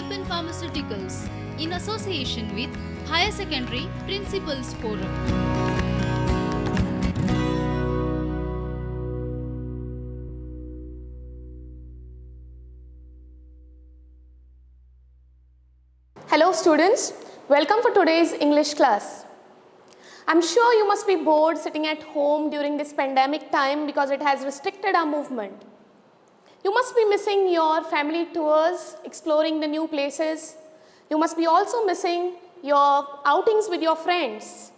Alpen Pharmaceuticals in association with Higher Secondary Principals Forum. Hello students, welcome for today's English class. I'm sure you must be bored sitting at home during this pandemic time because it has restricted our movement. You must be missing your family tours, exploring the new places. You must be also missing your outings with your friends.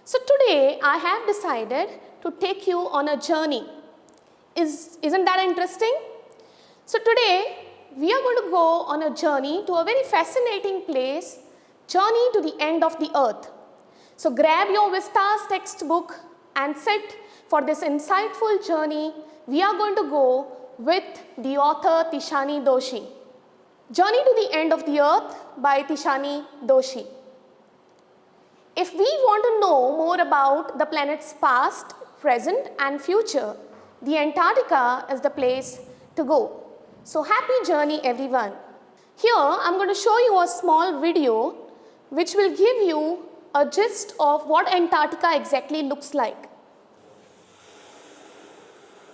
So today I have decided to take you on a journey. Isn't that interesting? So today we are going to go on a journey to a very fascinating place, journey to the end of the earth. So grab your Vistas textbook and sit for this insightful journey. We are going to go with the author Tishani Doshi. Journey to the End of the Earth by Tishani Doshi. If we want to know more about the planet's past, present and future, the Antarctica is the place to go. So happy journey everyone. Here I'm going to show you a small video which will give you a gist of what Antarctica exactly looks like.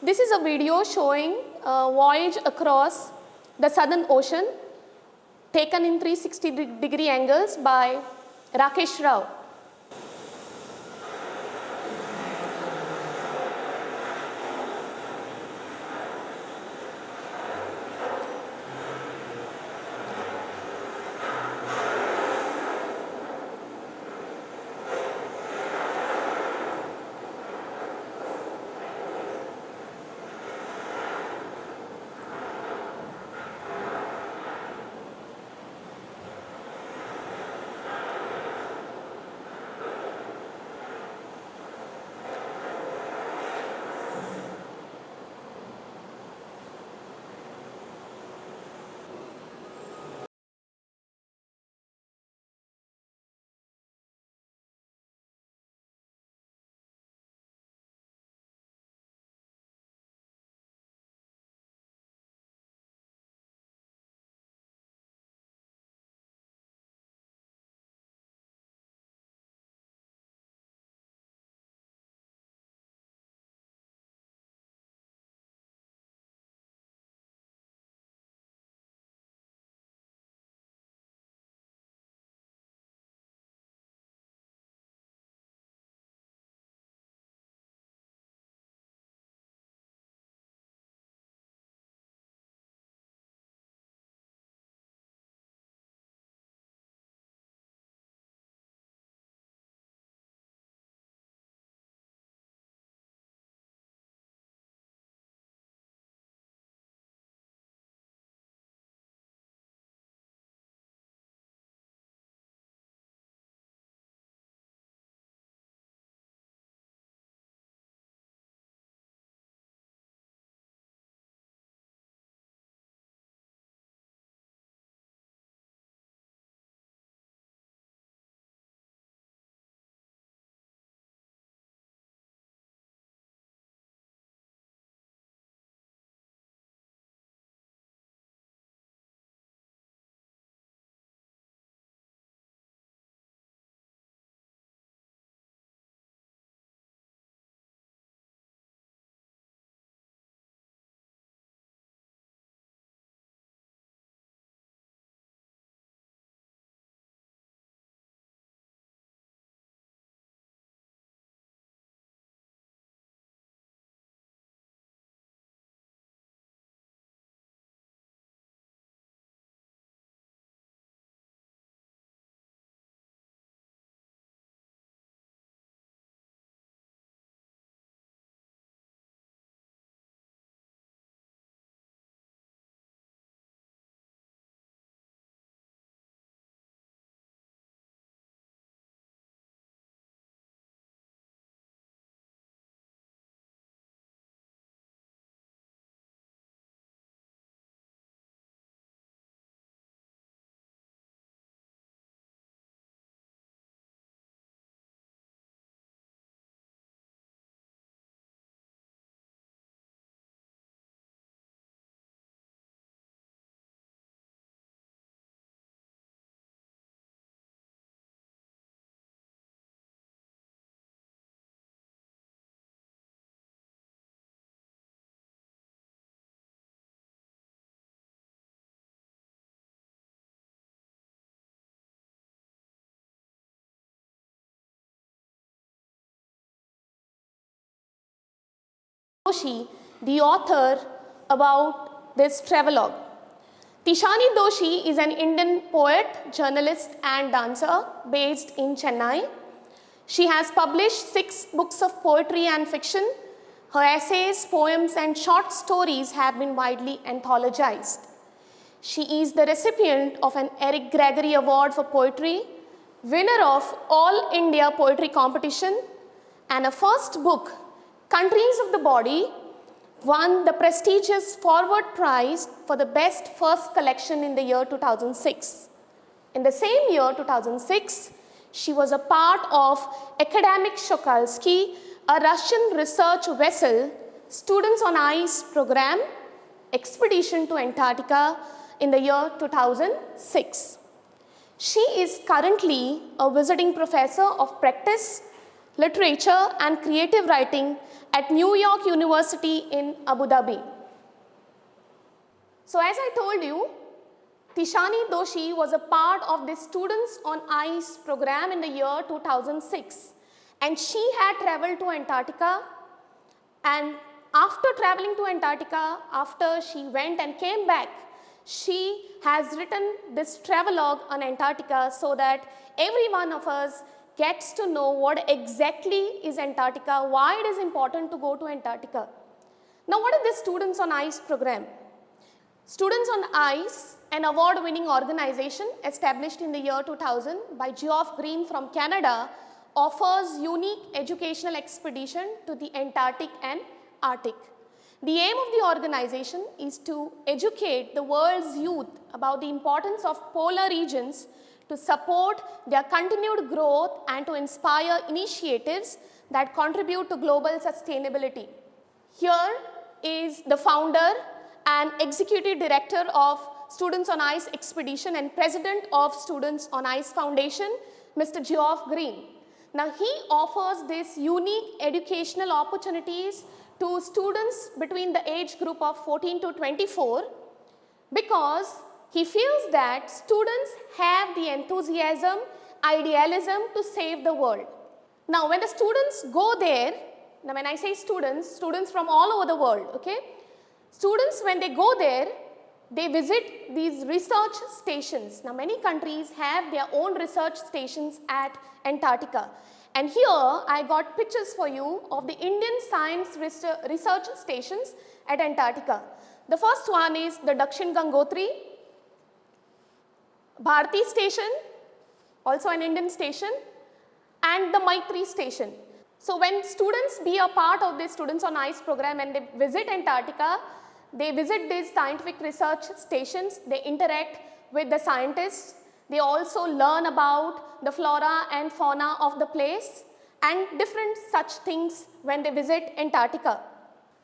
This is a video showing a voyage across the Southern Ocean taken in 360-degree angles by Rakesh Rao. Doshi, the author about this travelogue. Tishani Doshi is an Indian poet, journalist and dancer based in Chennai. She has published 6 books of poetry and fiction. Her essays, poems and short stories have been widely anthologized. She is the recipient of an Eric Gregory Award for Poetry, winner of All India Poetry Competition, and her first book, Countries of the Body, won the prestigious Forward Prize for the best first collection in the year 2006. In the same year, 2006, she was a part of Academic Shokalsky, a Russian research vessel, Students on Ice program, expedition to Antarctica in the year 2006. She is currently a visiting professor of practice, literature and creative writing at New York University in Abu Dhabi. So as I told you, Tishani Doshi was a part of the Students on Ice program in the year 2006, and she had traveled to Antarctica, and after traveling to Antarctica, after she went and came back, she has written this travelogue on Antarctica so that every one of us gets to know what exactly is Antarctica, why it is important to go to Antarctica. Now, what is this Students on Ice program? Students on Ice, an award-winning organization established in the year 2000 by Geoff Green from Canada, offers unique educational expedition to the Antarctic and Arctic. The aim of the organization is to educate the world's youth about the importance of polar regions, to support their continued growth and to inspire initiatives that contribute to global sustainability. Here is the founder and executive director of Students on Ice Expedition and president of Students on Ice Foundation, Mr. Geoff Green. Now, he offers these unique educational opportunities to students between the age group of 14 to 24 because he feels that students have the enthusiasm, idealism to save the world. Now, when the students go there, now when I say students, students from all over the world, okay? Students, when they go there, they visit these research stations. Now, many countries have their own research stations at Antarctica. And here, I got pictures for you of the Indian science research stations at Antarctica. The first one is the Dakshin Gangotri, Bharti station, also an Indian station, and the Maitri station. So when students be a part of this Students on Ice program and they visit Antarctica, they visit these scientific research stations, they interact with the scientists, they also learn about the flora and fauna of the place and different such things when they visit Antarctica.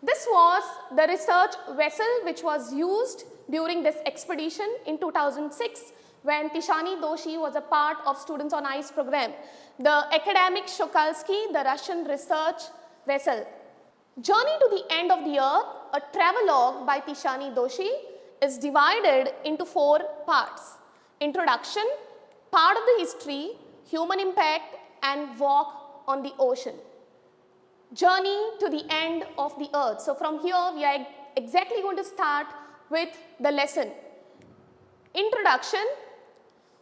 This was the research vessel which was used during this expedition in 2006 when Tishani Doshi was a part of Students on Ice program, the Academic Shokalsky, the Russian research vessel. Journey to the End of the Earth, a travelogue by Tishani Doshi, is divided into 4 parts. Introduction, part of the history, human impact, and walk on the ocean. Journey to the end of the earth. So from here, we are exactly going to start with the lesson. Introduction.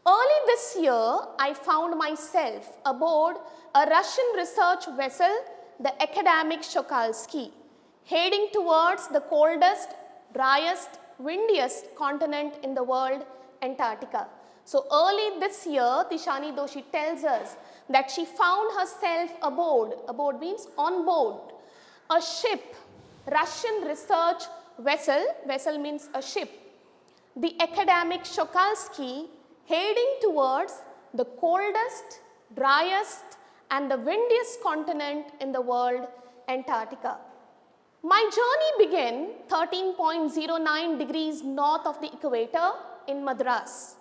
Early this year, I found myself aboard a Russian research vessel, the Academic Shokalsky, heading towards the coldest, driest, windiest continent in the world, Antarctica. So early this year, Tishani Doshi tells us that she found herself aboard means on board, a ship, Russian research vessel means a ship, the Academic Shokalsky, heading towards the coldest, driest and the windiest continent in the world, Antarctica. My journey began 13.09 degrees north of the equator in Madras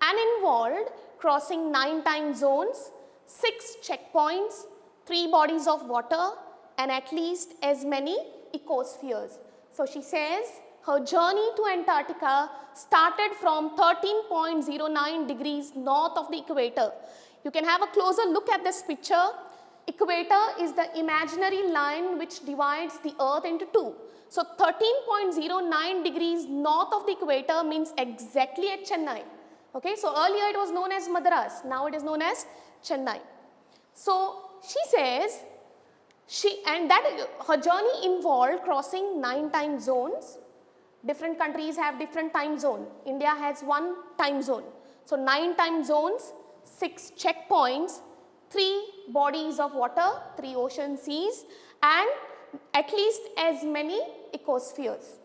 and involved crossing 9 time zones, 6 checkpoints, 3 bodies of water and at least as many ecospheres. So she says her journey to Antarctica started from 13.09 degrees north of the equator. You can have a closer look at this picture. equator is the imaginary line which divides the earth into two. So 13.09 degrees north of the equator means exactly at Chennai. Okay, so earlier it was known as Madras, now it is known as Chennai. So she says, her journey involved crossing 9 time zones. Different countries have different time zone. India has one time zone. So 9 time zones, 6 checkpoints, 3 bodies of water, 3 ocean seas, and at least as many ecospheres.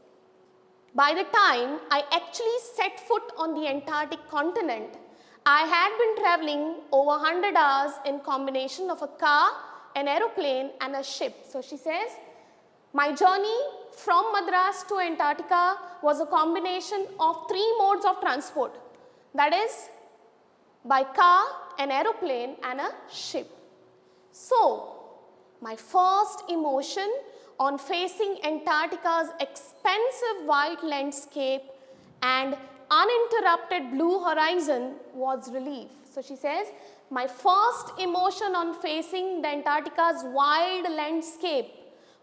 By the time I actually set foot on the Antarctic continent, I had been traveling over 100 hours in combination of a car, an aeroplane, and a ship. So she says, my journey from Madras to Antarctica was a combination of 3 modes of transport. That is, by car, an aeroplane, and a ship. So, my first emotion on facing Antarctica's expansive white landscape and uninterrupted blue horizon was relief. So she says, my first emotion on facing the Antarctica's wild landscape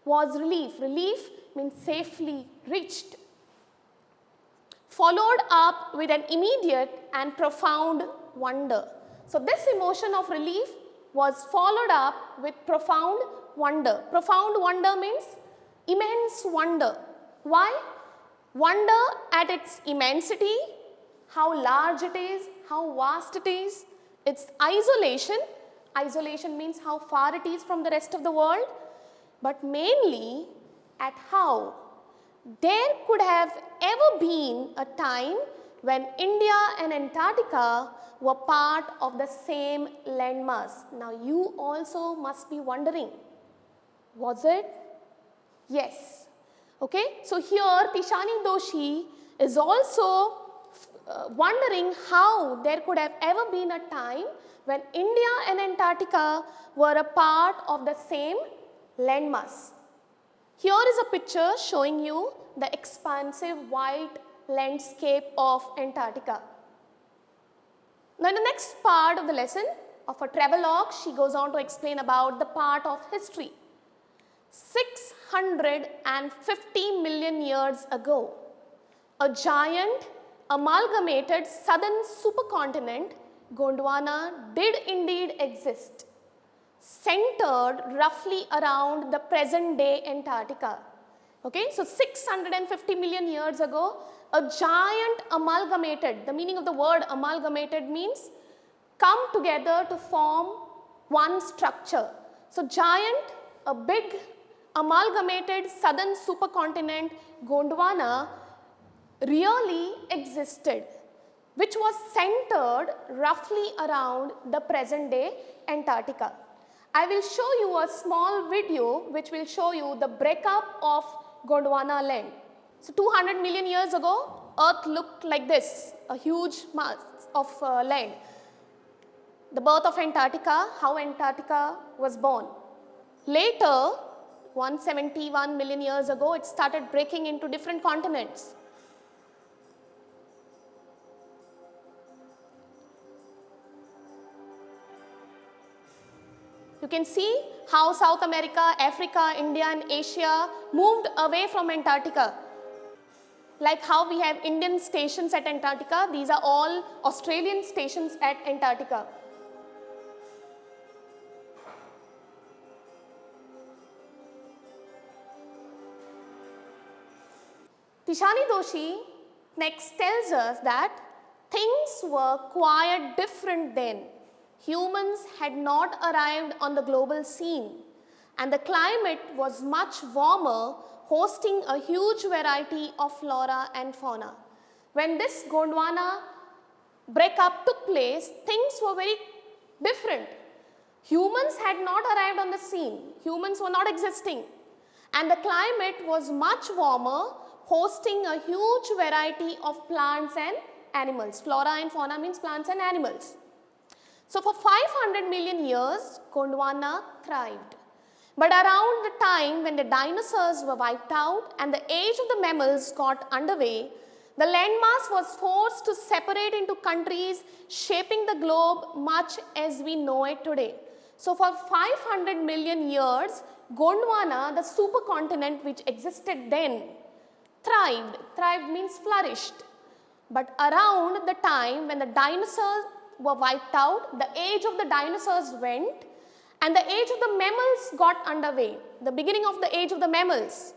was relief. Relief means safely reached. Followed up with an immediate and profound wonder. So this emotion of relief was followed up with profound wonder. Profound wonder means immense wonder. Why? Wonder at its immensity, how large it is, how vast it is, its isolation. Isolation means how far it is from the rest of the world, but mainly at how there could have ever been a time when India and Antarctica were part of the same landmass. Now you also must be wondering, was it? Yes. Okay, so here Tishani Doshi is also wondering how there could have ever been a time when India and Antarctica were a part of the same landmass. Here is a picture showing you the expansive white landscape of Antarctica. Now in the next part of the lesson of her travelogue, she goes on to explain about the part of history. 650 million years ago, a giant amalgamated southern supercontinent, Gondwana, did indeed exist, centered roughly around the present day Antarctica. Okay, so 650 million years ago, a giant amalgamated, the meaning of the word amalgamated means come together to form one structure. So giant, a big amalgamated southern supercontinent, Gondwana, really existed, which was centered roughly around the present day Antarctica. I will show you a small video which will show you the breakup of Gondwana land. So 200 million years ago, Earth looked like this, a huge mass of land. The birth of Antarctica, how Antarctica was born. Later, 171 million years ago, it started breaking into different continents. You can see how South America, Africa, India and Asia moved away from Antarctica. Like how we have Indian stations at Antarctica, these are all Australian stations at Antarctica. Tishani Doshi next tells us that things were quite different then. Humans had not arrived on the global scene and the climate was much warmer, hosting a huge variety of flora and fauna. When this Gondwana breakup took place, things were very different. Humans had not arrived on the scene. Humans were not existing. And the climate was much warmer, hosting a huge variety of plants and animals. Flora and fauna means plants and animals. So for 500 million years, Gondwana thrived. But around the time when the dinosaurs were wiped out and the age of the mammals got underway, the landmass was forced to separate into countries, shaping the globe much as we know it today. So for 500 million years, Gondwana, the supercontinent which existed then, thrived. Thrived means flourished. But around the time when the dinosaurs were wiped out, the age of the dinosaurs went and the age of the mammals got underway, the beginning of the age of the mammals.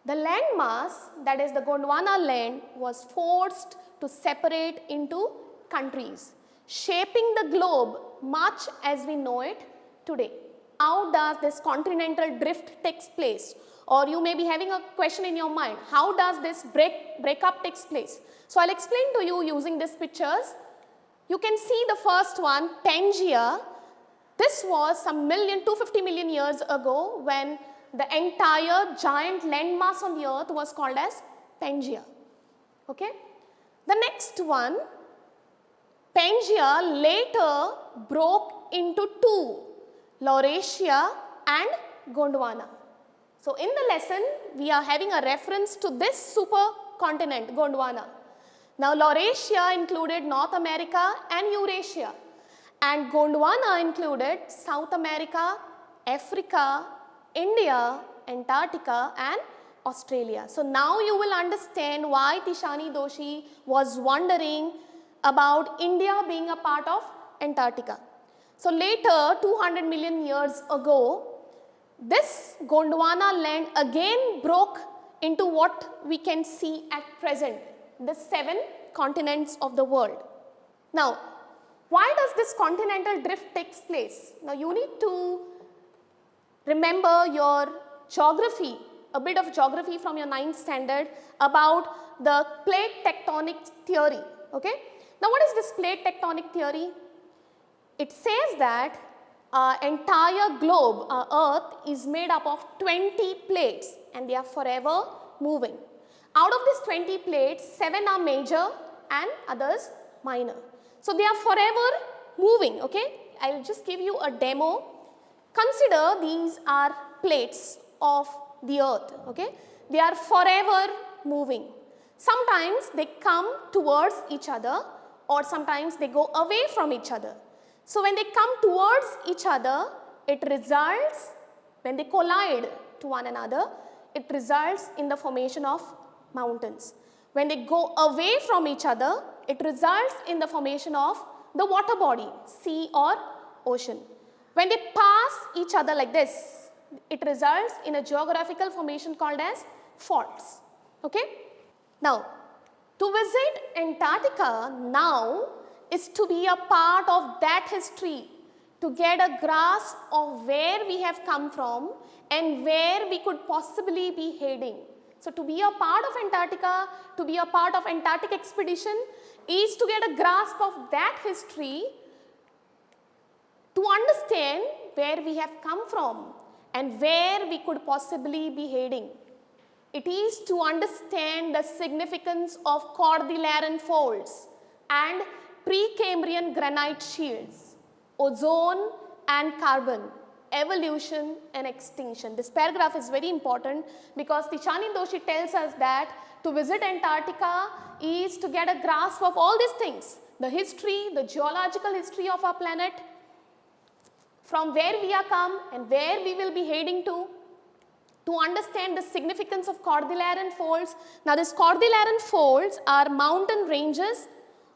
The landmass, that is the Gondwana land, was forced to separate into countries, shaping the globe much as we know it today. How does this continental drift takes place? Or you may be having a question in your mind, how does this breakup takes place? So I'll explain to you using these pictures. You can see the first one, Pangaea. This was some 250 million years ago when the entire giant landmass on the earth was called as Pangaea. Okay? The next one, Pangaea later broke into two, Laurasia and Gondwana. So in the lesson, we are having a reference to this supercontinent, Gondwana. Now Laurasia included North America and Eurasia, and Gondwana included South America, Africa, India, Antarctica and Australia. So now you will understand why Tishani Doshi was wondering about India being a part of Antarctica. So later, 200 million years ago, this Gondwana land again broke into what we can see at present, the 7 continents of the world. Now, why does this continental drift takes place? Now you need to remember your geography, a bit of geography from your 9th standard about the plate tectonic theory. Okay? Now what is this plate tectonic theory? It says that our entire globe, our earth, is made up of 20 plates and they are forever moving. Out of these 20 plates, 7 are major and others minor. So they are forever moving, okay? I'll just give you a demo. Consider these are plates of the earth, okay? They are forever moving. Sometimes they come towards each other or sometimes they go away from each other. So when they come towards each other, it results, when they collide to one another, it results in the formation of mountains. When they go away from each other, it results in the formation of the water body, sea or ocean. When they pass each other like this, it results in a geographical formation called as faults. Okay? Now, to visit Antarctica now is to be a part of that history, to get a grasp of where we have come from and where we could possibly be heading. So to be a part of Antarctica, to be a part of Antarctic expedition is to get a grasp of that history, to understand where we have come from and where we could possibly be heading. It is to understand the significance of Cordilleran faults and Precambrian granite shields, ozone and carbon, evolution and extinction. This paragraph is very important because Tishani Doshi tells us that to visit Antarctica is to get a grasp of all these things, the history, the geological history of our planet, from where we are come and where we will be heading to understand the significance of Cordilleran faults. Now these Cordilleran faults are mountain ranges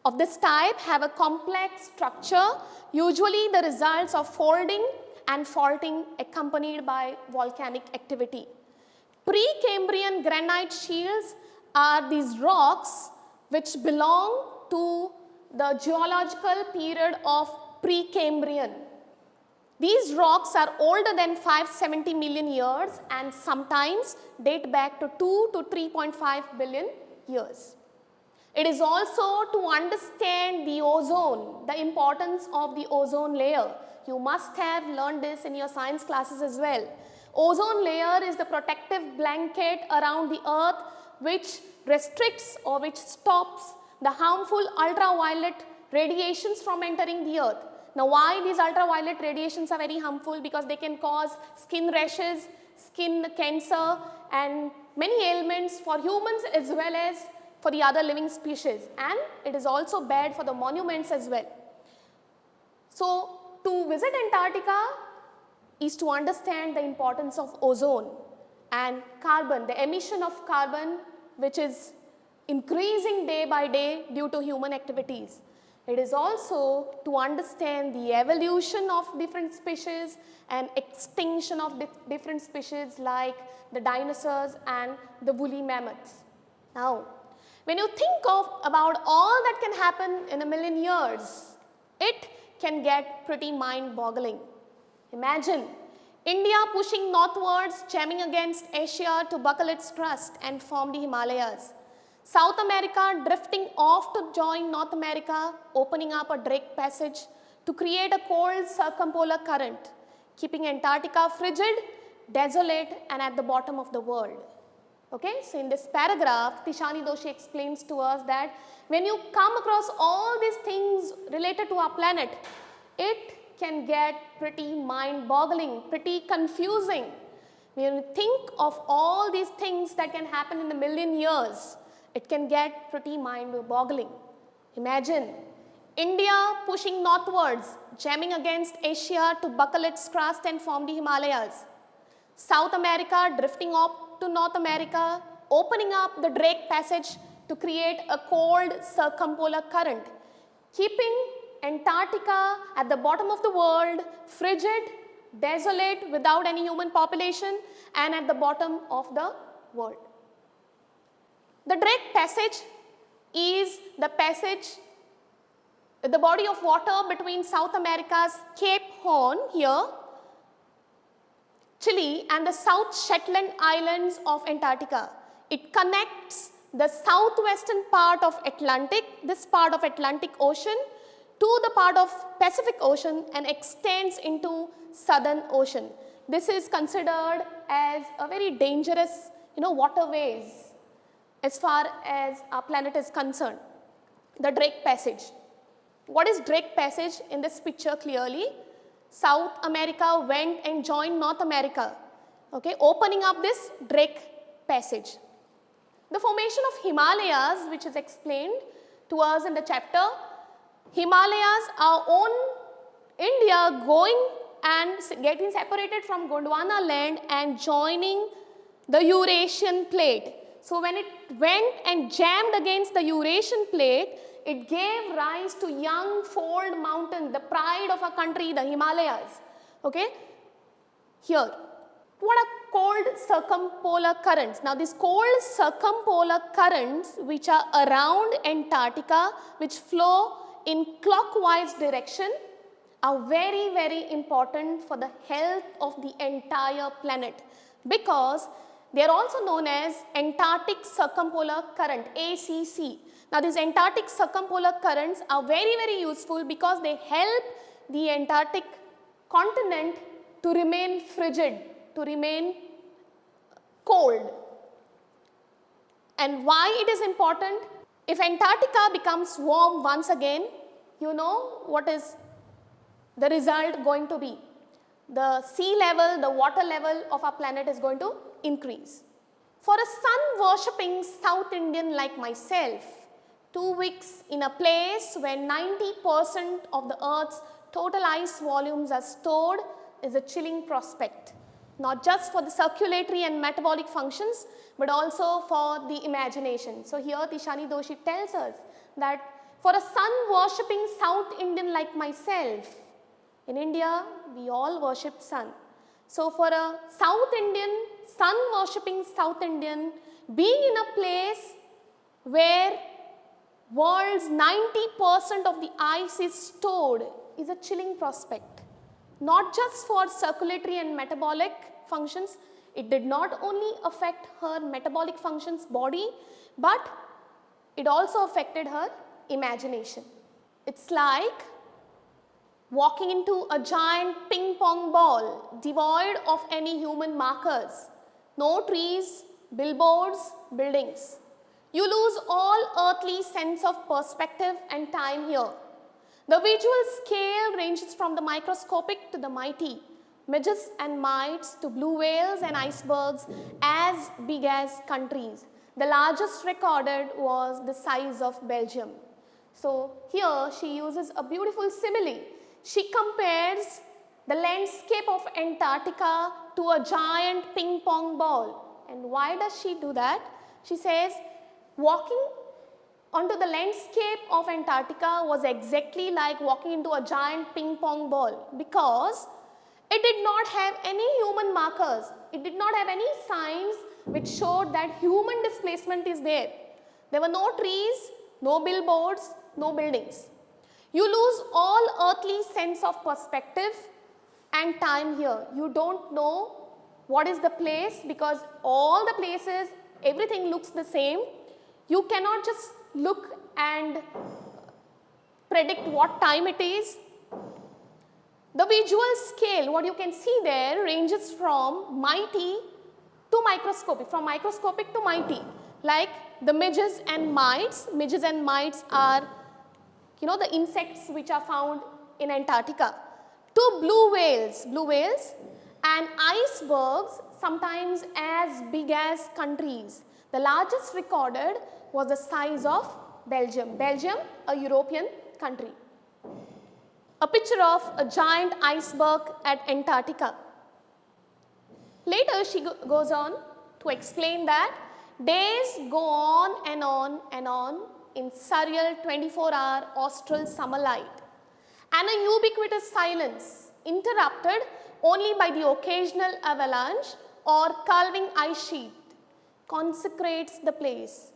of this type, have a complex structure, usually the results of folding and faulting accompanied by volcanic activity. Precambrian granite shields are these rocks which belong to the geological period of Precambrian. These rocks are older than 570 million years and sometimes date back to 2 to 3.5 billion years. It is also to understand the ozone, the importance of the ozone layer. You must have learned this in your science classes as well. Ozone layer is the protective blanket around the earth which restricts or which stops the harmful ultraviolet radiations from entering the earth. Now why these ultraviolet radiations are very harmful? Because they can cause skin rashes, skin cancer and many ailments for humans as well as for the other living species, and it is also bad for the monuments as well. So to visit Antarctica is to understand the importance of ozone and carbon, the emission of carbon which is increasing day by day due to human activities. It is also to understand the evolution of different species and extinction of different species like the dinosaurs and the woolly mammoths. Now, when you think about all that can happen in a million years, it can get pretty mind-boggling. Imagine India pushing northwards, jamming against Asia to buckle its crust and form the Himalayas. South America drifting off to join North America, opening up a Drake Passage to create a cold circumpolar current, keeping Antarctica frigid, desolate, and at the bottom of the world. Okay, so in this paragraph, Tishani Doshi explains to us that when you come across all these things related to our planet, it can get pretty mind-boggling, pretty confusing. When you think of all these things that can happen in a million years, it can get pretty mind-boggling. Imagine India pushing northwards, jamming against Asia to buckle its crust and form the Himalayas. South America drifting off to North America, opening up the Drake Passage to create a cold circumpolar current, keeping Antarctica at the bottom of the world, frigid, desolate, without any human population, and at the bottom of the world. The Drake Passage is the passage, the body of water between South America's Cape Horn here, Chile, and the South Shetland Islands of Antarctica. It connects the southwestern part of Atlantic, this part of Atlantic Ocean, to the part of Pacific Ocean and extends into Southern Ocean. This is considered as a very dangerous, waterways as far as our planet is concerned. The Drake Passage. What is Drake Passage in this picture clearly? South America went and joined North America, okay, opening up this Drake Passage. The formation of Himalayas, which is explained to us in the chapter, Himalayas are on India going and getting separated from Gondwana land and joining the Eurasian plate. So when it went and jammed against the Eurasian plate, it gave rise to young fold mountain, the pride of our country, the Himalayas. Okay? Here, what are cold circumpolar currents? Now these cold circumpolar currents which are around Antarctica, which flow in clockwise direction, are very, very important for the health of the entire planet, because they are also known as Antarctic Circumpolar Current, ACC. Now these Antarctic Circumpolar Currents are very, very useful because they help the Antarctic continent to remain frigid, to remain cold. And why it is important? If Antarctica becomes warm once again, you know what is the result going to be? The sea level, the water level of our planet is going to increase. For a sun-worshipping South Indian like myself, 2 weeks in a place where 90% of the Earth's total ice volumes are stored is a chilling prospect, not just for the circulatory and metabolic functions, but also for the imagination. So here Tishani Doshi tells us that for a sun-worshipping South Indian like myself, in India, we all worship sun. So for a South Indian, sun-worshipping South Indian, being in a place where world's 90% of the ice is stored is a chilling prospect. Not just for circulatory and metabolic functions, it did not only affect her metabolic functions body, but it also affected her imagination. It's like walking into a giant ping pong ball devoid of any human markers. No trees, billboards, buildings. You lose all earthly sense of perspective and time here. The visual scale ranges from the microscopic to the mighty, midges and mites to blue whales and icebergs as big as countries. The largest recorded was the size of Belgium. So here she uses a beautiful simile. She compares the landscape of Antarctica to a giant ping pong ball. And why does she do that? She says walking onto the landscape of Antarctica was exactly like walking into a giant ping pong ball, because it did not have any human markers. It did not have any signs which showed that human displacement is there. There were no trees, no billboards, no buildings. You lose all earthly sense of perspective and time here. You don't know what is the place, because all the places, everything looks the same. You cannot just look and predict what time it is. The visual scale, what you can see there, ranges from mighty to microscopic, from microscopic to mighty, like the midges and mites. Midges and mites are, the insects which are found in Antarctica, to blue whales, and icebergs sometimes as big as countries. The largest recorded was the size of Belgium, a European country. A picture of a giant iceberg at Antarctica. Later she goes on to explain that days go on and on and on in surreal 24-hour austral summer light, and a ubiquitous silence interrupted only by the occasional avalanche or calving ice sheet consecrates the place.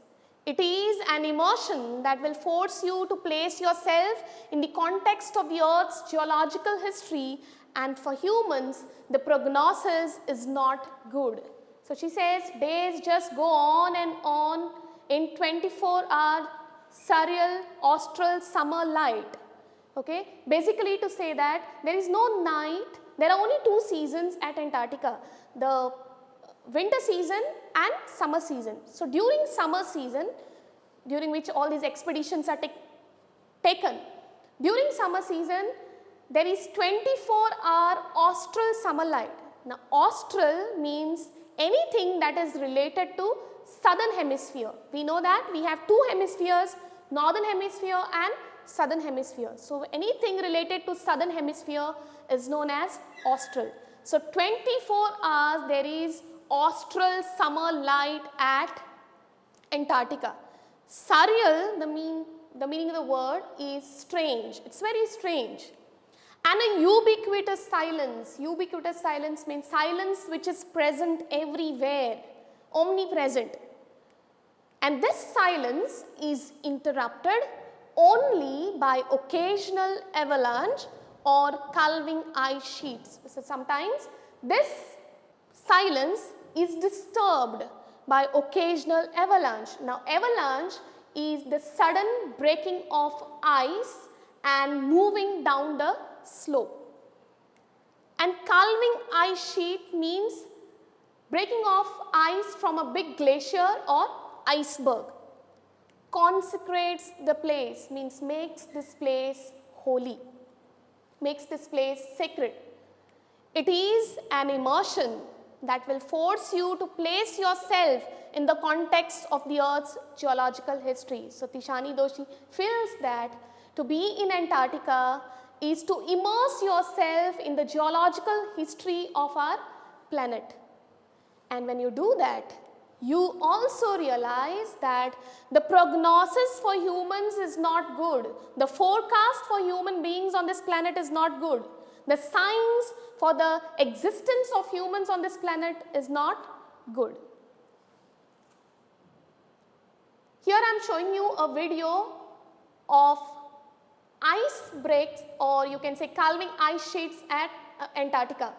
It is an immersion that will force you to place yourself in the context of the Earth's geological history, and for humans, the prognosis is not good. So she says days just go on and on in 24-hour surreal austral summer light. Okay, basically to say that there is no night. There are only two seasons at Antarctica, the winter season and summer season. So during summer season, during which all these expeditions are taken, during summer season there is 24-hour austral summer light. Now austral means anything that is related to southern hemisphere. We know that we have two hemispheres, northern hemisphere and southern hemisphere. So anything related to southern hemisphere is known as austral. So 24 hours there is austral summer light at Antarctica. Surreal, the meaning of the word is strange. It's very strange. And a ubiquitous silence. Ubiquitous silence means silence which is present everywhere, omnipresent. And this silence is interrupted only by occasional avalanche or calving ice sheets. So sometimes this silence is disturbed by occasional avalanche. Now avalanche is the sudden breaking of ice and moving down the slope. And calving ice sheet means breaking of ice from a big glacier or iceberg. Consecrates the place means makes this place holy, makes this place sacred. It is an immersion that will force you to place yourself in the context of the Earth's geological history. So Tishani Doshi feels that to be in Antarctica is to immerse yourself in the geological history of our planet. And when you do that, you also realize that the prognosis for humans is not good. The forecast for human beings on this planet is not good. The signs for the existence of humans on this planet is not good. Here I am showing you a video of ice breaks, or you can say calving ice sheets at Antarctica.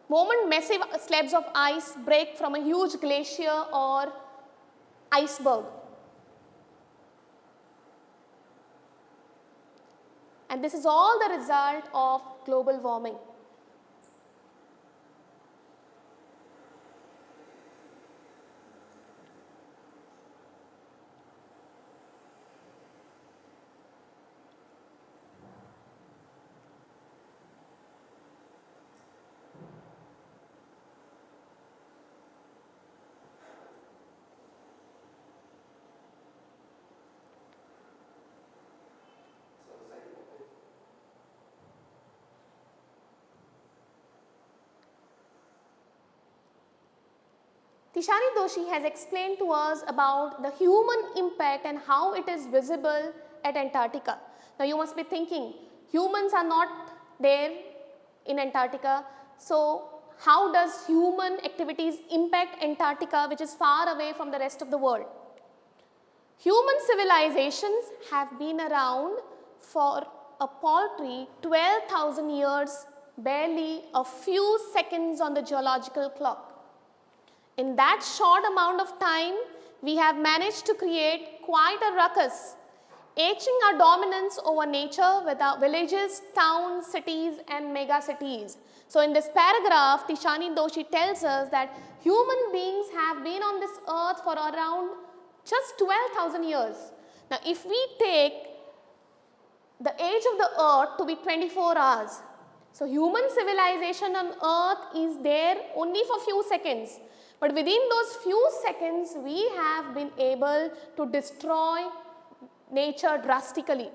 Moment massive slabs of ice break from a huge glacier or iceberg. And this is all the result of global warming. Tishani Doshi has explained to us about the human impact and how it is visible at Antarctica. Now you must be thinking, humans are not there in Antarctica, so how does human activities impact Antarctica, which is far away from the rest of the world? Human civilizations have been around for a paltry 12,000 years, barely a few seconds on the geological clock. In that short amount of time, we have managed to create quite a ruckus, etching our dominance over nature with our villages, towns, cities and megacities. So in this paragraph, Tishani Doshi tells us that human beings have been on this earth for around just 12,000 years. Now if we take the age of the earth to be 24 hours, so human civilization on earth is there only for few seconds. But within those few seconds, we have been able to destroy nature drastically.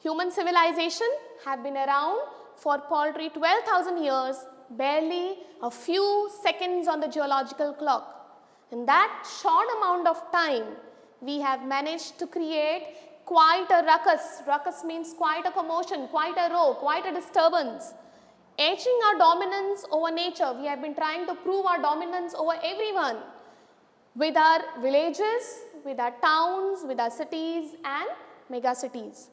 Human civilization have been around for paltry 12,000 years, barely a few seconds on the geological clock. In that short amount of time, we have managed to create quite a ruckus. Ruckus means quite a commotion, quite a row, quite a disturbance. Etching our dominance over nature. We have been trying to prove our dominance over everyone with our villages, with our towns, with our cities and megacities.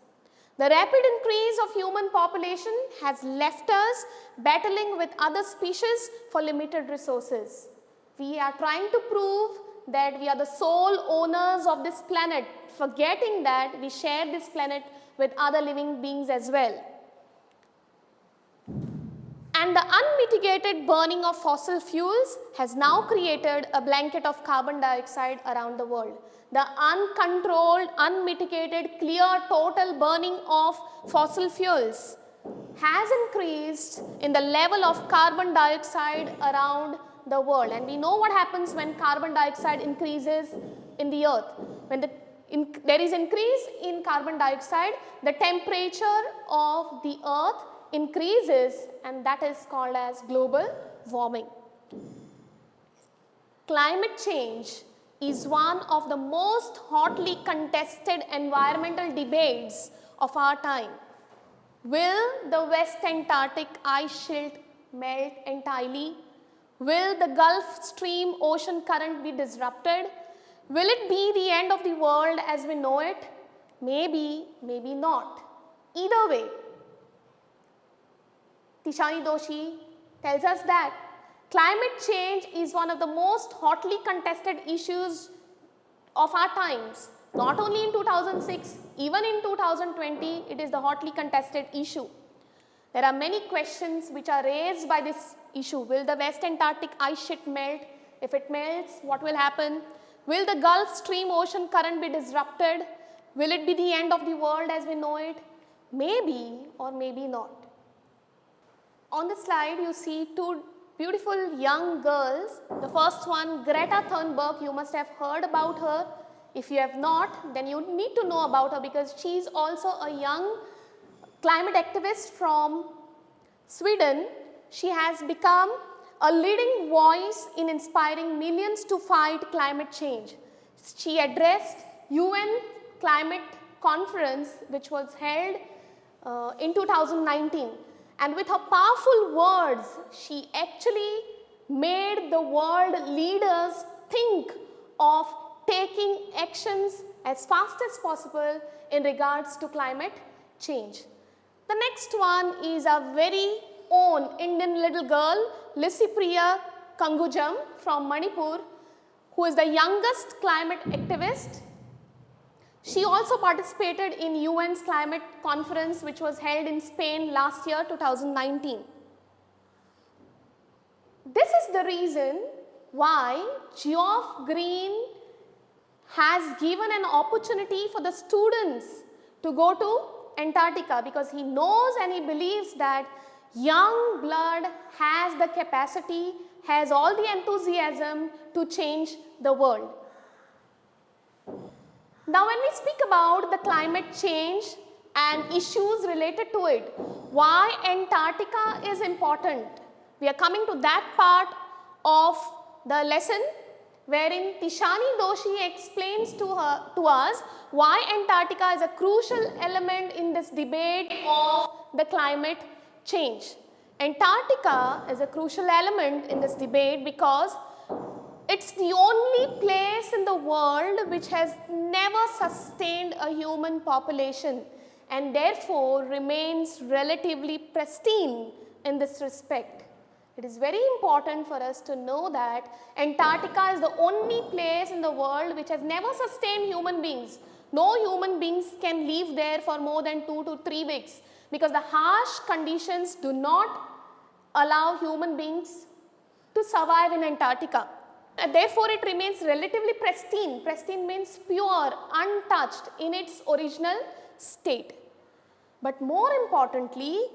The rapid increase of human population has left us battling with other species for limited resources. We are trying to prove that we are the sole owners of this planet, forgetting that we share this planet with other living beings as well. And the unmitigated burning of fossil fuels has now created a blanket of carbon dioxide around the world. The uncontrolled, unmitigated, clear, total burning of fossil fuels has increased in the level of carbon dioxide around the world. And we know what happens when carbon dioxide increases in the earth. When there is increase in carbon dioxide, the temperature of the earth increases, and that is called as global warming. Climate change is one of the most hotly contested environmental debates of our time. Will the West Antarctic ice sheet melt entirely? Will the Gulf Stream ocean current be disrupted? Will it be the end of the world as we know it? Maybe, maybe not. Either way, Tishani Doshi tells us that climate change is one of the most hotly contested issues of our times. Not only in 2006, even in 2020, it is the hotly contested issue. There are many questions which are raised by this issue. Will the West Antarctic ice sheet melt? If it melts, what will happen? Will the Gulf Stream ocean current be disrupted? Will it be the end of the world as we know it? Maybe or maybe not. On the slide, you see two beautiful young girls. The first one, Greta Thunberg, you must have heard about her. If you have not, then you need to know about her because she is also a young climate activist from Sweden. She has become a leading voice in inspiring millions to fight climate change. She addressed UN climate conference which was held in 2019. And with her powerful words, she actually made the world leaders think of taking actions as fast as possible in regards to climate change. The next one is our very own Indian little girl, Lissipriya Kangujam from Manipur, who is the youngest climate activist. She also participated in UN's climate conference which was held in Spain last year, 2019. This is the reason why Geoff Green has given an opportunity for the students to go to Antarctica because he knows and he believes that young blood has the capacity, has all the enthusiasm to change the world. Now, when we speak about the climate change and issues related to it, why Antarctica is important, we are coming to that part of the lesson wherein Tishani Doshi explains to us why Antarctica is a crucial element in this debate of the climate change. Antarctica is a crucial element in this debate because it's the only place in the world which has never sustained a human population and therefore remains relatively pristine in this respect. It is very important for us to know that Antarctica is the only place in the world which has never sustained human beings. No human beings can live there for more than 2 to 3 weeks because the harsh conditions do not allow human beings to survive in Antarctica. And therefore, it remains relatively pristine. Pristine means pure, untouched in its original state. But more importantly,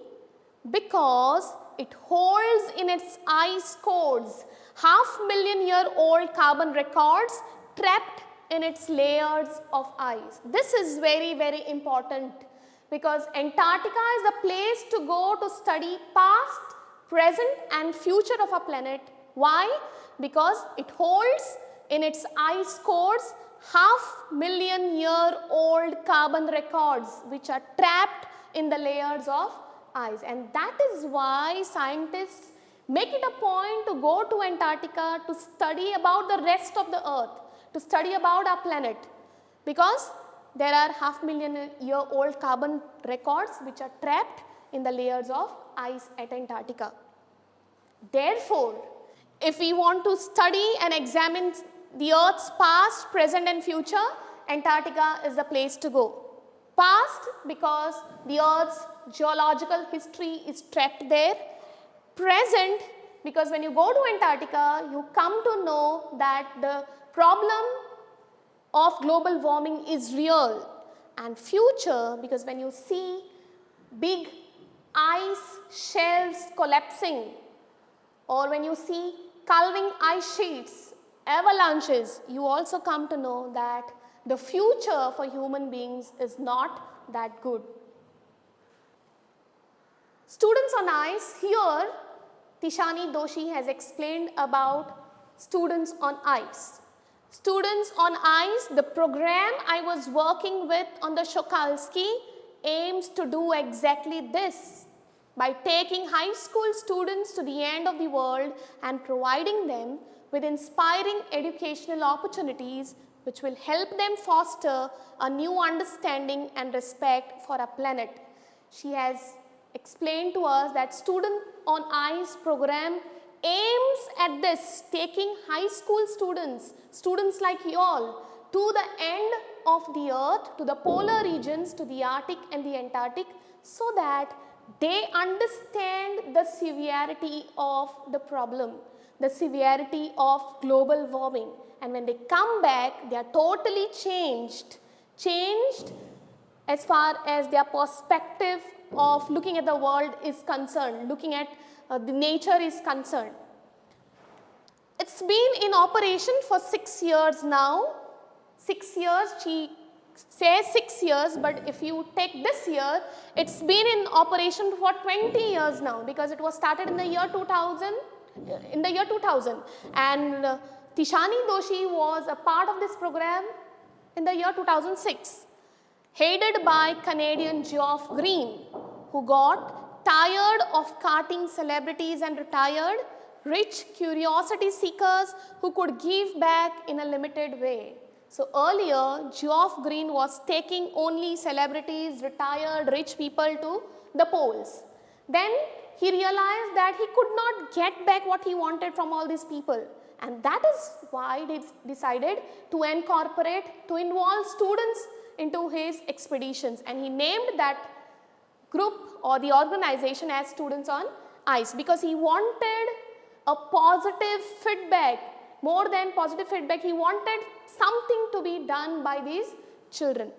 because it holds in its ice cores 500,000-year-old carbon records trapped in its layers of ice. This is very, very important because Antarctica is the place to go to study past, present and future of our planet. Why? Because it holds in its ice cores 500,000-year-old carbon records which are trapped in the layers of ice, and that is why scientists make it a point to go to Antarctica to study about the rest of the earth, to study about our planet, because there are 500,000-year-old carbon records which are trapped in the layers of ice at Antarctica. Therefore, if we want to study and examine the Earth's past, present and future, Antarctica is the place to go. Past, because the Earth's geological history is trapped there. Present, because when you go to Antarctica, you come to know that the problem of global warming is real. And future, because when you see big ice shelves collapsing, or when you see calving ice sheets, avalanches, you also come to know that the future for human beings is not that good. Students on ice, here Tishani Doshi has explained about students on ice. Students on ice, the program I was working with on the Shokalski aims to do exactly this. By taking high school students to the end of the world and providing them with inspiring educational opportunities which will help them foster a new understanding and respect for our planet. She has explained to us that Student on Ice program aims at this, taking high school students like you all, to the end of the earth, to the polar regions, to the Arctic and the Antarctic, so that they understand the severity of the problem, the severity of global warming. And when they come back, they are totally changed as far as their perspective of looking at the world is concerned, looking at the nature is concerned. It's been in operation for 6 years now. 6 years, she says 6 years, but if you take this year, it's been in operation for 20 years now, because it was started in the year 2000. And Tishani Doshi was a part of this program in the year 2006, headed by Canadian Geoff Green, who got tired of carting celebrities and retired rich curiosity seekers who could give back in a limited way. So earlier, Geoff Green was taking only celebrities, retired rich people to the poles. Then he realized that he could not get back what he wanted from all these people. And that is why he decided to incorporate, to involve students into his expeditions. And he named that group or the organization as Students on Ice, because he wanted a positive feedback. More than positive feedback, he wanted something to be done by these children.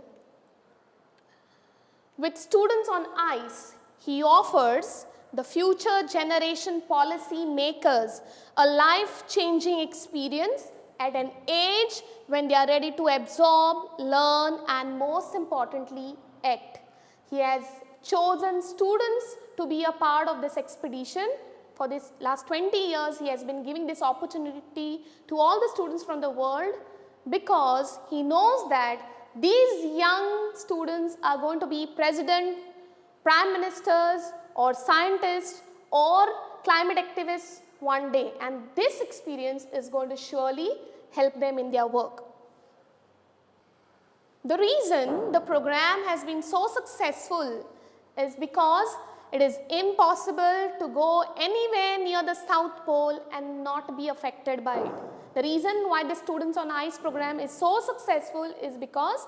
With Students on Ice, he offers the future generation policy makers a life-changing experience at an age when they are ready to absorb, learn, and most importantly, act. He has chosen students to be a part of this expedition for this last 20 years, he has been giving this opportunity to all the students from the world because he knows that these young students are going to be president, prime ministers or scientists or climate activists one day, and this experience is going to surely help them in their work. The reason the program has been so successful is because it is impossible to go anywhere near the South Pole and not be affected by it. The reason why the Students on Ice program is so successful is because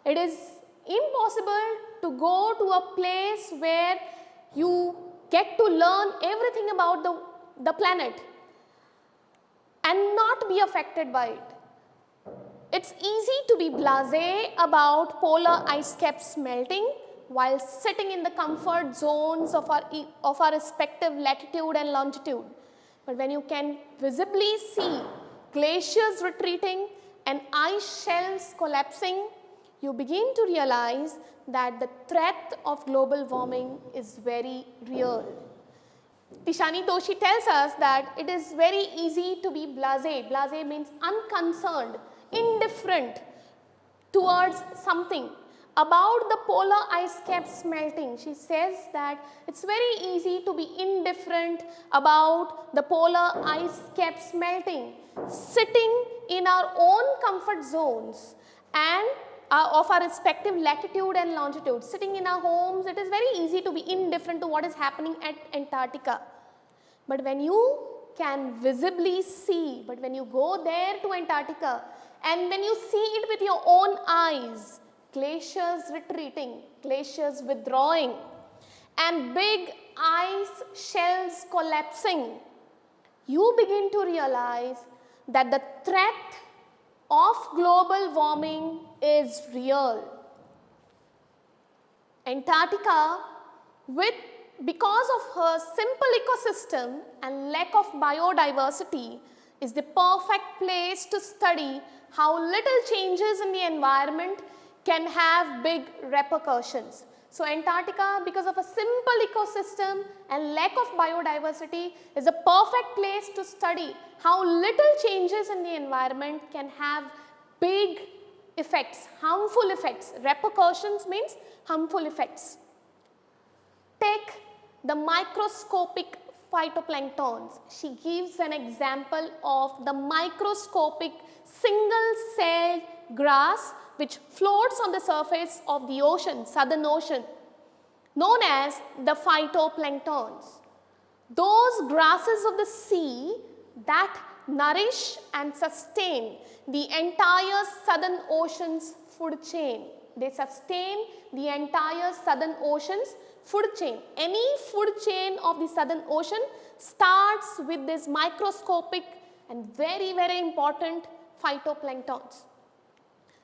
it is impossible to go to a place where you get to learn everything about the planet and not be affected by it. It's easy to be blasé about polar ice caps melting while sitting in the comfort zones of our respective latitude and longitude. But when you can visibly see glaciers retreating and ice shelves collapsing, you begin to realize that the threat of global warming is very real. Tishani Doshi tells us that it is very easy to be blasé. Blasé means unconcerned, indifferent towards something. About the polar ice caps melting, she says that it's very easy to be indifferent about the polar ice caps melting, sitting in our own comfort zones and of our respective latitude and longitude. Sitting in our homes, it is very easy to be indifferent to what is happening at Antarctica. But when you can visibly see, but when you go there to Antarctica and when you see it with your own eyes, glaciers retreating, glaciers withdrawing, and big ice shelves collapsing, you begin to realize that the threat of global warming is real. Antarctica, because of her simple ecosystem and lack of biodiversity, is the perfect place to study how little changes in the environment can have big repercussions. So Antarctica, because of a simple ecosystem and lack of biodiversity, is a perfect place to study how little changes in the environment can have big effects, harmful effects. Repercussions means harmful effects. Take the microscopic phytoplanktons. She gives an example of the microscopic single-celled grass which floats on the surface of the ocean, Southern Ocean, known as the phytoplanktons. Those grasses of the sea that nourish and sustain the entire Southern Ocean's food chain. They sustain the entire Southern Ocean's food chain. Any food chain of the Southern Ocean starts with these microscopic and very, very important phytoplanktons.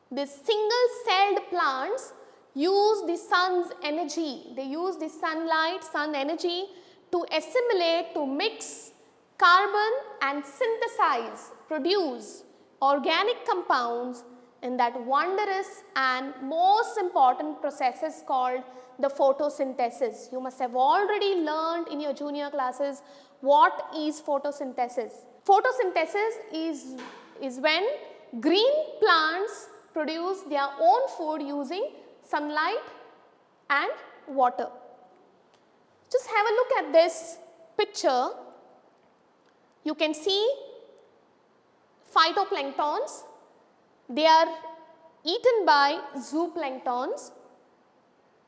These single-celled plants use the sun's energy. They use the sunlight, sun energy to assimilate, to mix carbon and synthesize, produce organic compounds in that wondrous and most important processes called the photosynthesis. You must have already learned in your junior classes what is photosynthesis. Photosynthesis is when green plants produce their own food using sunlight and water. Just have a look at this picture. You can see phytoplanktons. They are eaten by zooplanktons.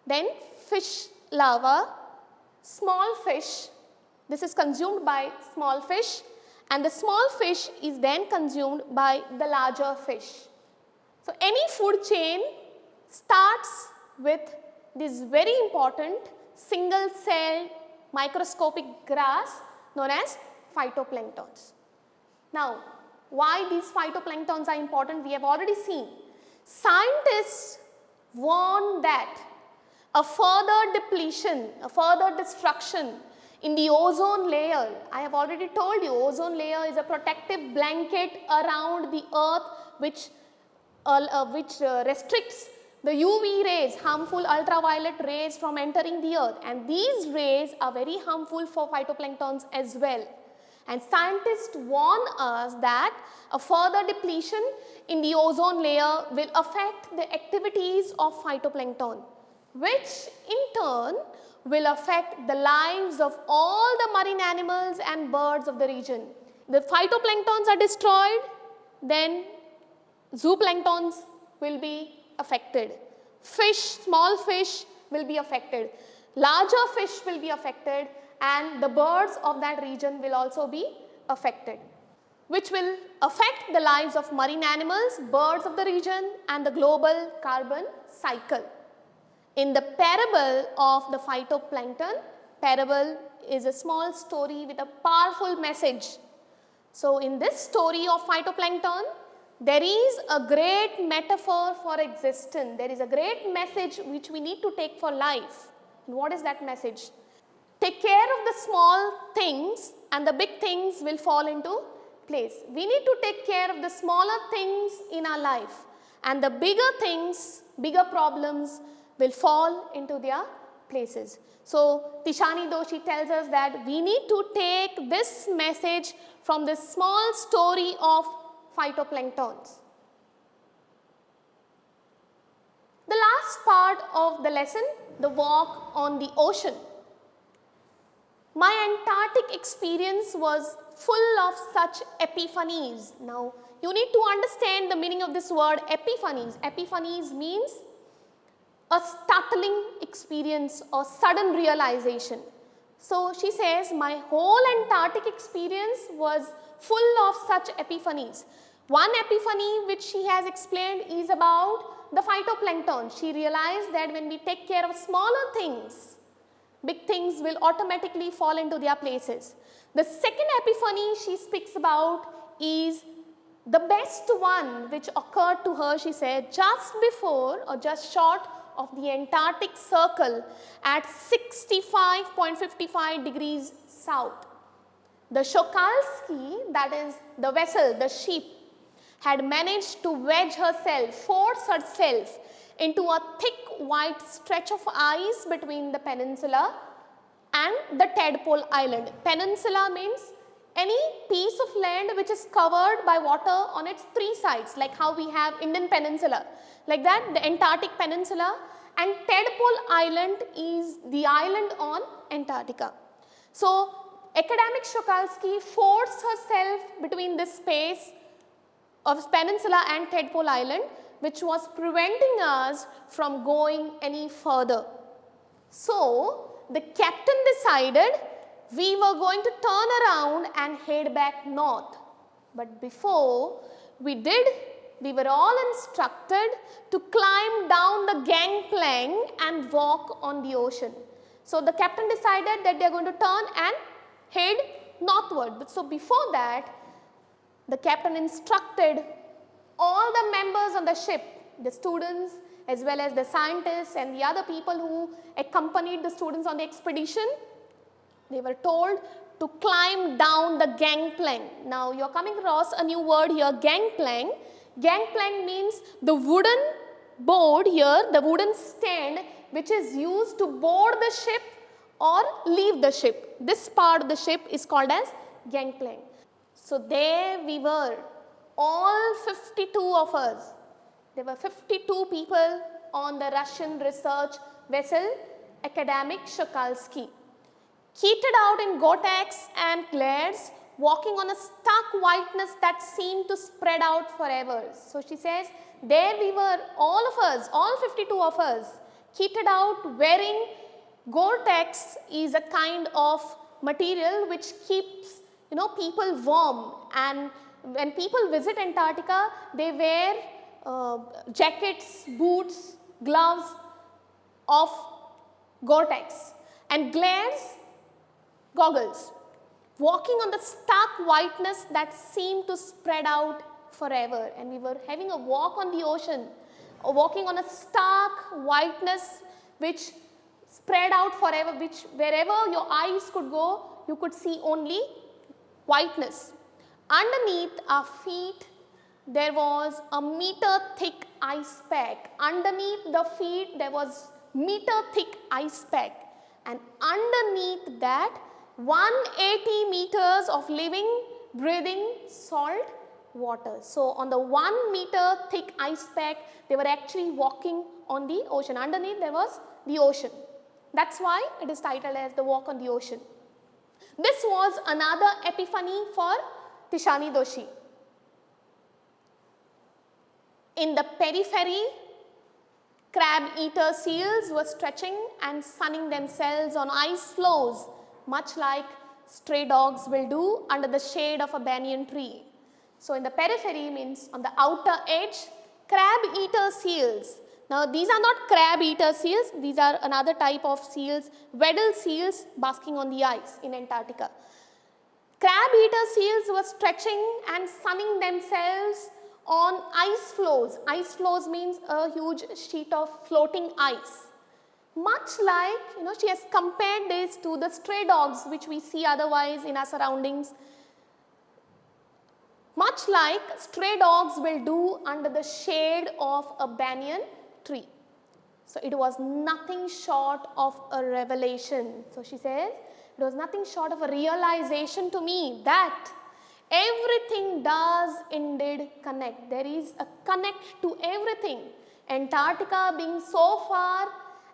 Then fish larvae, small fish. This is consumed by small fish, and the small fish is then consumed by the larger fish. So any food chain starts with this very important single-celled microscopic grass known as phytoplanktons. Now, why these phytoplanktons are important, we have already seen. Scientists warn that a further depletion, a further destruction in the ozone layer, I have already told you, ozone layer is a protective blanket around the earth which restricts the UV rays, harmful ultraviolet rays from entering the earth, and these rays are very harmful for phytoplanktons as well. And scientists warn us that a further depletion in the ozone layer will affect the activities of phytoplankton, which in turn will affect the lives of all the marine animals and birds of the region. The phytoplanktons are destroyed, then zooplanktons will be affected. Fish, small fish will be affected. Larger fish will be affected, and the birds of that region will also be affected, which will affect the lives of marine animals, birds of the region, and the global carbon cycle. In the parable of the phytoplankton, parable is a small story with a powerful message. So in this story of phytoplankton, there is a great metaphor for existence. There is a great message which we need to take for life. And what is that message? Take care of the small things and the big things will fall into place. We need to take care of the smaller things in our life, and the bigger things, bigger problems will fall into their places. So Tishani Doshi tells us that we need to take this message from this small story of phytoplanktons. The last part of the lesson, the walk on the ocean. My Antarctic experience was full of such epiphanies. Now, you need to understand the meaning of this word epiphanies. Epiphanies means a startling experience or sudden realization. So, she says, my whole Antarctic experience was full of such epiphanies. One epiphany which she has explained is about the phytoplankton. She realized that when we take care of smaller things, big things will automatically fall into their places. The second epiphany she speaks about is the best one which occurred to her, she said, just before or just short of the Antarctic Circle at 65.55 degrees south. The Chokalski, that is the vessel, the ship, had managed to wedge herself, force herself into a thick white stretch of ice between the peninsula and the Tadpole Island. Peninsula means any piece of land which is covered by water on its three sides, like how we have Indian Peninsula. Like that, the Antarctic Peninsula, and Tadpole Island is the island on Antarctica. So, academic Chokalski forced herself between this space of peninsula and Tadpole Island, which was preventing us from going any further. So, the captain decided we were going to turn around and head back north. But before we did, we were all instructed to climb down the gangplank and walk on the ocean. So, the captain decided that they are going to turn and head northward. But so, before that, the captain instructed all the members on the ship, the students as well as the scientists and the other people who accompanied the students on the expedition, they were told to climb down the gangplank. Now, you are coming across a new word here, gangplank. Gangplank means the wooden board here, the wooden stand which is used to board the ship or leave the ship. This part of the ship is called as gangplank. So, there we were, all 52 of us. There were 52 people on the Russian research vessel Academic Chokalski, kitted out in Gore-Tex and glares, walking on a stark whiteness that seemed to spread out forever. So, she says, there we were, all of us, all 52 of us, kitted out wearing Gore-Tex is a kind of material which keeps people warm, and when people visit Antarctica, they wear jackets, boots, gloves of Gore-Tex and glares, goggles, walking on the stark whiteness that seemed to spread out forever. And we were having a walk on the ocean, walking on a stark whiteness which spread out forever, which wherever your eyes could go, you could see only whiteness. Underneath our feet, there was a meter thick ice pack. Underneath the feet there was meter thick ice pack, and underneath that 180 meters of living, breathing salt water. So on the 1 meter thick ice pack, they were actually walking on the ocean. Underneath there was the ocean. That's why it is titled as the walk on the ocean. This was another epiphany for Tishani Doshi. In the periphery, crab-eater seals were stretching and sunning themselves on ice floes, much like stray dogs will do under the shade of a banyan tree. So in the periphery means on the outer edge, crab-eater seals. Now these are not crab-eater seals, these are another type of seals, Weddell seals basking on the ice in Antarctica. Crab-eater seals were stretching and sunning themselves on ice floes. Ice floes means a huge sheet of floating ice. Much like, she has compared this to the stray dogs which we see otherwise in our surroundings. Much like stray dogs will do under the shade of a banyan tree. So it was nothing short of a revelation. So she says, it was nothing short of a realization to me that everything does indeed connect. There is a connect to everything. Antarctica being so far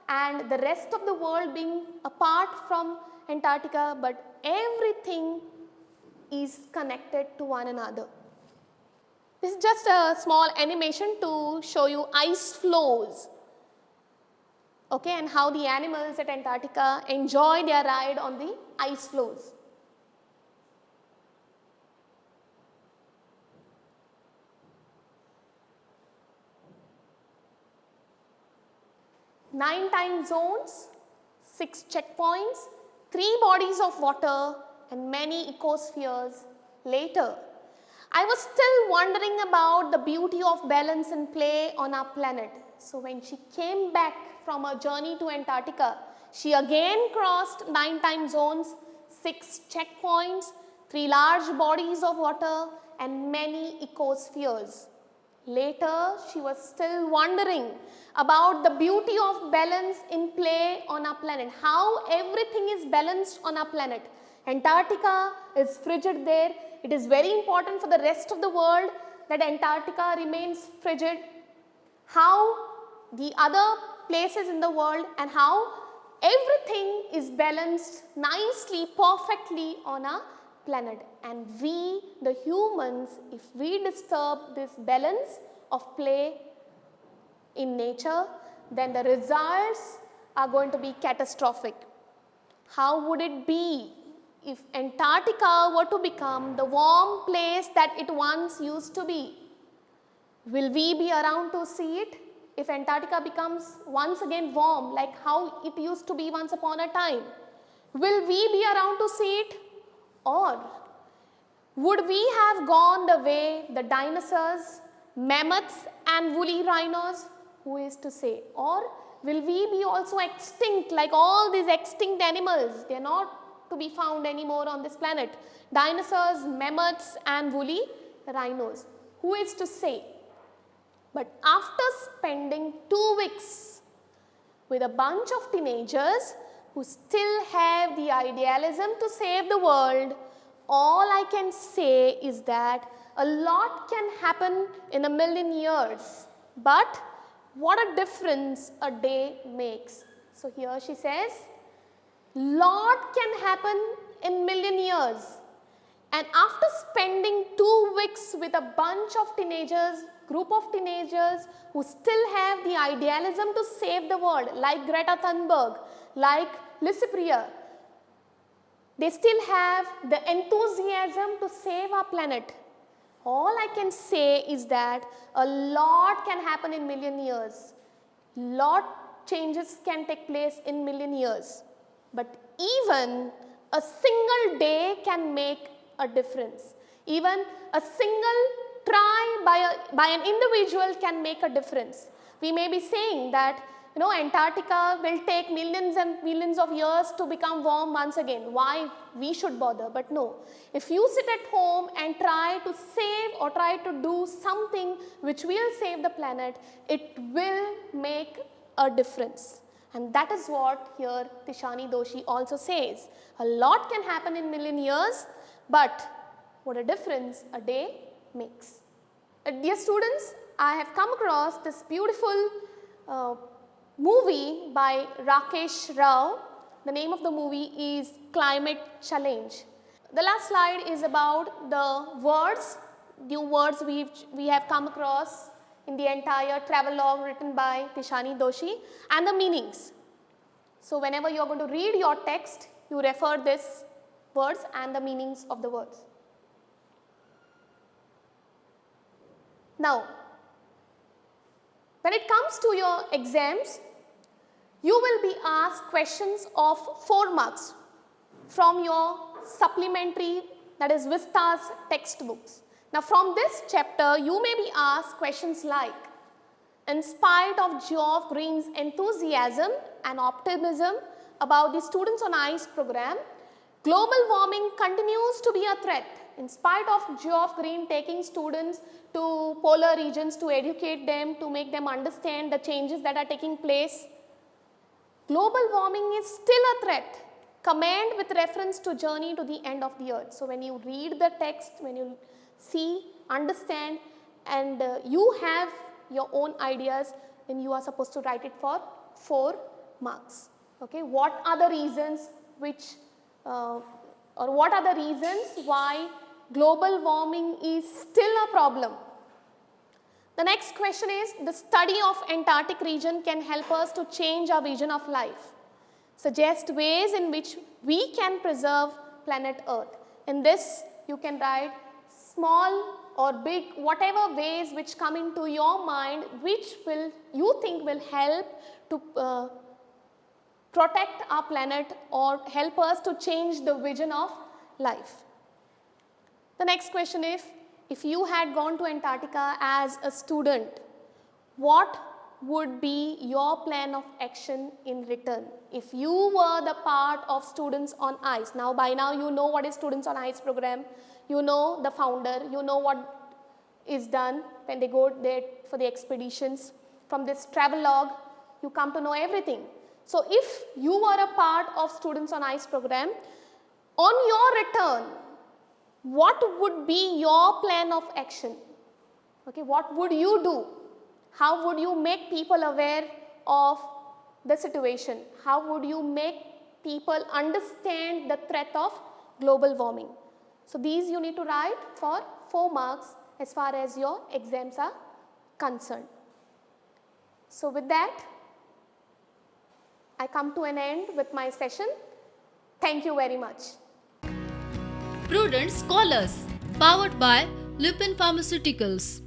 and the rest of the world being apart from Antarctica, but everything is connected to one another. This is just a small animation to show you ice floes. Okay, and how the animals at Antarctica enjoy their ride on the ice floes. Nine time zones, 6 checkpoints, 3 bodies of water, and many ecospheres later. I was still wondering about the beauty of balance and play on our planet. So when she came back from her journey to Antarctica, she again crossed 9 time zones, 6 checkpoints, 3 large bodies of water, and many ecospheres. Later, she was still wondering about the beauty of balance in play on our planet, how everything is balanced on our planet. Antarctica is frigid there. It is very important for the rest of the world that Antarctica remains frigid. How the other places in the world and how everything is balanced nicely, perfectly on our planet. And we, the humans, if we disturb this balance of play in nature, then the results are going to be catastrophic. How would it be if Antarctica were to become the warm place that it once used to be? Will we be around to see it? If Antarctica becomes once again warm like how it used to be once upon a time, will we be around to see it? Or would we have gone the way the dinosaurs, mammoths and woolly rhinos? Who is to say? Or will we be also extinct like all these extinct animals? They are not to be found anymore on this planet. Dinosaurs, mammoths and woolly rhinos. Who is to say? But after spending 2 weeks with a bunch of teenagers who still have the idealism to save the world, all I can say is that a lot can happen in a million years, but what a difference a day makes. So here she says, lot can happen in million years. And after spending 2 weeks with a bunch of teenagers, group of teenagers who still have the idealism to save the world, like Greta Thunberg, like Lysipriya, they still have the enthusiasm to save our planet. All I can say is that a lot can happen in million years. Lot changes can take place in million years. But even a single day can make a difference. Even a single try by an individual can make a difference. We may be saying that Antarctica will take millions and millions of years to become warm once again. Why we should bother? But no, if you sit at home and try to save or try to do something which will save the planet, it will make a difference. And that is what here Tishani Doshi also says. A lot can happen in million years, but what a difference a day makes. Dear students, I have come across this beautiful movie by Rakesh Rao. The name of the movie is Climate Challenge. The last slide is about the words, new words we have come across in the entire travelogue written by Tishani Doshi, and the meanings. So whenever you are going to read your text, you refer these words and the meanings of the words. Now, when it comes to your exams, you will be asked questions of 4 marks from your supplementary, that is Vista's textbooks. Now from this chapter, you may be asked questions like, in spite of Geoff Green's enthusiasm and optimism about the Students on Ice program, global warming continues to be a threat. In spite of Geoff Green taking students to polar regions to educate them, to make them understand the changes that are taking place, global warming is still a threat. Command with reference to Journey to the End of the Earth. So when you read the text, when you see, understand, and you have your own ideas, then you are supposed to write it for 4 marks. Okay, what are the reasons which what are the reasons why global warming is still a problem? The next question is, the study of Antarctic region can help us to change our vision of life. Suggest ways in which we can preserve planet Earth. In this, you can write small or big, whatever ways which come into your mind, which you think will help to protect our planet or help us to change the vision of life. The next question is, if you had gone to Antarctica as a student, what would be your plan of action in return? If you were the part of Students on Ice, by now you know what is Students on Ice program, you know the founder, you know what is done when they go there for the expeditions. From this travelogue, you come to know everything. So if you were a part of Students on Ice program, on your return, what would be your plan of action? Okay, what would you do? How would you make people aware of the situation? How would you make people understand the threat of global warming? So these you need to write for 4 marks as far as your exams are concerned. So with that, I come to an end with my session. Thank you very much. Prudent Scholars, powered by Lupin Pharmaceuticals.